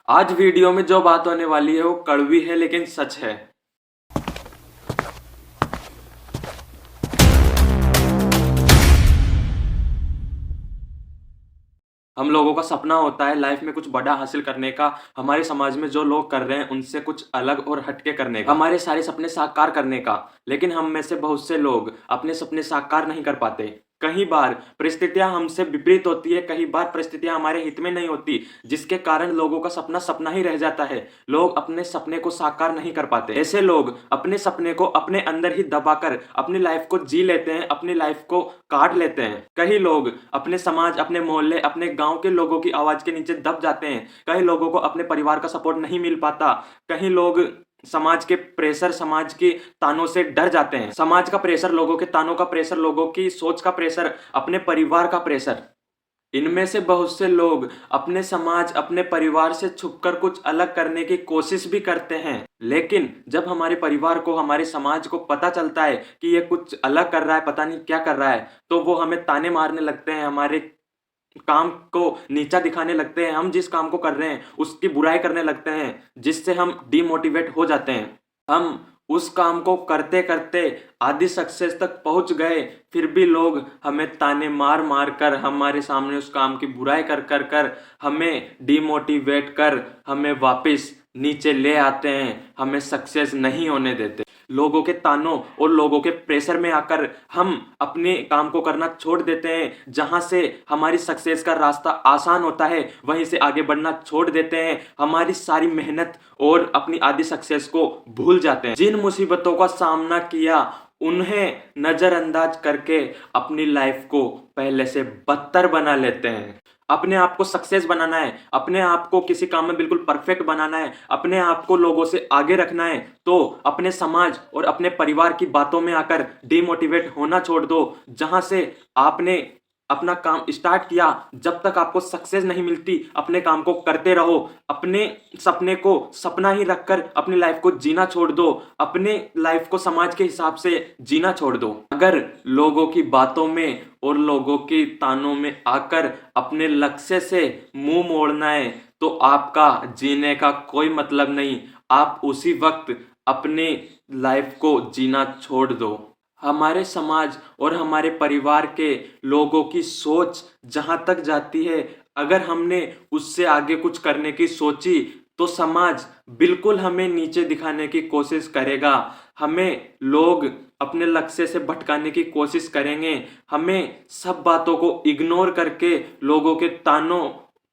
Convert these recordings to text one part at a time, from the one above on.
आज वीडियो में जो बात होने वाली है वो कड़वी है लेकिन सच है। हम लोगों का सपना होता है लाइफ में कुछ बड़ा हासिल करने का, हमारे समाज में जो लोग कर रहे हैं उनसे कुछ अलग और हटके करने का, हमारे सारे सपने साकार करने का। लेकिन हम में से बहुत से लोग अपने सपने साकार नहीं कर पाते। कई बार परिस्थितियां हमसे विपरीत होती है, कई बार परिस्थितियां हमारे हित में नहीं होती, जिसके कारण लोगों का सपना सपना ही रह जाता है। लोग अपने सपने को साकार नहीं कर पाते। ऐसे लोग अपने सपने को अपने अंदर ही दबाकर अपनी लाइफ को जी लेते हैं, अपनी लाइफ को काट लेते हैं। कई लोग अपने समाज, अपने मोहल्ले, अपने गांव के लोगों की आवाज के नीचे दब जाते हैं। कई लोगों को अपने परिवार का सपोर्ट नहीं मिल पाता। कई लोग समाज के प्रेशर, समाज के तानों से डर जाते हैं। समाज का प्रेशर, लोगों के तानों का प्रेशर, लोगों की सोच का प्रेशर, अपने परिवार का प्रेशर। इनमें से बहुत से लोग अपने समाज, अपने परिवार से छुपकर कुछ अलग करने की कोशिश भी करते हैं। लेकिन जब हमारे परिवार को, हमारे समाज को पता चलता है कि ये कुछ अलग कर रहा है, पता नहीं क्या कर रहा है, तो वो हमें ताने मारने लगते हैं, हमारे काम को नीचा दिखाने लगते हैं। हम जिस काम को कर रहे हैं उसकी बुराई करने लगते हैं, जिससे हम डिमोटिवेट हो जाते हैं। हम उस काम को करते करते आधी सक्सेस तक पहुंच गए, फिर भी लोग हमें ताने मार मार कर, हमारे सामने उस काम की बुराई कर कर कर हमें डिमोटिवेट कर हमें वापस नीचे ले आते हैं, हमें सक्सेस नहीं होने देते। लोगों के तानों और लोगों के प्रेशर में आकर हम अपने काम को करना छोड़ देते हैं। जहां से हमारी सक्सेस का रास्ता आसान होता है, वहीं से आगे बढ़ना छोड़ देते हैं। हमारी सारी मेहनत और अपनी आधी सक्सेस को भूल जाते हैं। जिन मुसीबतों का सामना किया उन्हें नजरअंदाज करके अपनी लाइफ को पहले से बदतर बना लेते हैं। अपने आप को सक्सेस बनाना है, अपने आप को किसी काम में बिल्कुल परफेक्ट बनाना है, अपने आप को लोगों से आगे रखना है, तो अपने समाज और अपने परिवार की बातों में आकर डिमोटिवेट होना छोड़ दो। जहां से आपने अपना काम स्टार्ट किया, जब तक आपको सक्सेस नहीं मिलती अपने काम को करते रहो। अपने सपने को सपना ही रखकर अपनी लाइफ को जीना छोड़ दो। अपने लाइफ को समाज के हिसाब से जीना छोड़ दो। अगर लोगों की बातों में और लोगों के तानों में आकर अपने लक्ष्य से मुंह मोड़ना है, तो आपका जीने का कोई मतलब नहीं। आप उसी वक्त अपने लाइफ को जीना छोड़ दो। हमारे समाज और हमारे परिवार के लोगों की सोच जहां तक जाती है, अगर हमने उससे आगे कुछ करने की सोची तो समाज बिल्कुल हमें नीचे दिखाने की कोशिश करेगा। हमें लोग अपने लक्ष्य से भटकाने की कोशिश करेंगे। हमें सब बातों को इग्नोर करके, लोगों के तानों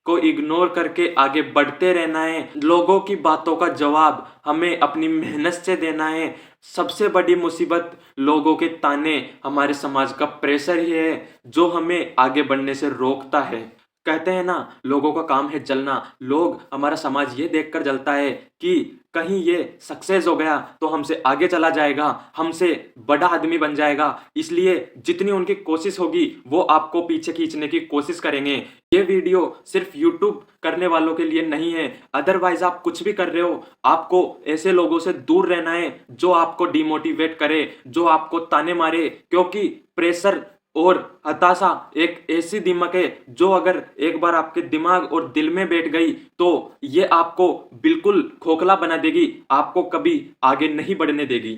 को इग्नोर करके आगे बढ़ते रहना है। लोगों की बातों का जवाब हमें अपनी मेहनत से देना है। सबसे बड़ी मुसीबत लोगों के ताने, हमारे समाज का प्रेशर ही है जो हमें आगे बढ़ने से रोकता है। कहते हैं ना, लोगों का काम है जलना। लोग, हमारा समाज ये देखकर जलता है कि कहीं ये सक्सेस हो गया तो हमसे आगे चला जाएगा, हमसे बड़ा आदमी बन जाएगा, इसलिए जितनी उनकी कोशिश होगी वो आपको पीछे खींचने की कोशिश करेंगे। ये वीडियो सिर्फ यूट्यूब करने वालों के लिए नहीं है। अदरवाइज आप कुछ भी कर रहे हो, आपको ऐसे लोगों से दूर रहना है जो आपको डिमोटिवेट करे, जो आपको ताने मारे। क्योंकि प्रेशर और हताशा एक ऐसी दीमक है जो अगर एक बार आपके दिमाग और दिल में बैठ गई तो ये आपको बिल्कुल खोखला बना देगी, आपको कभी आगे नहीं बढ़ने देगी।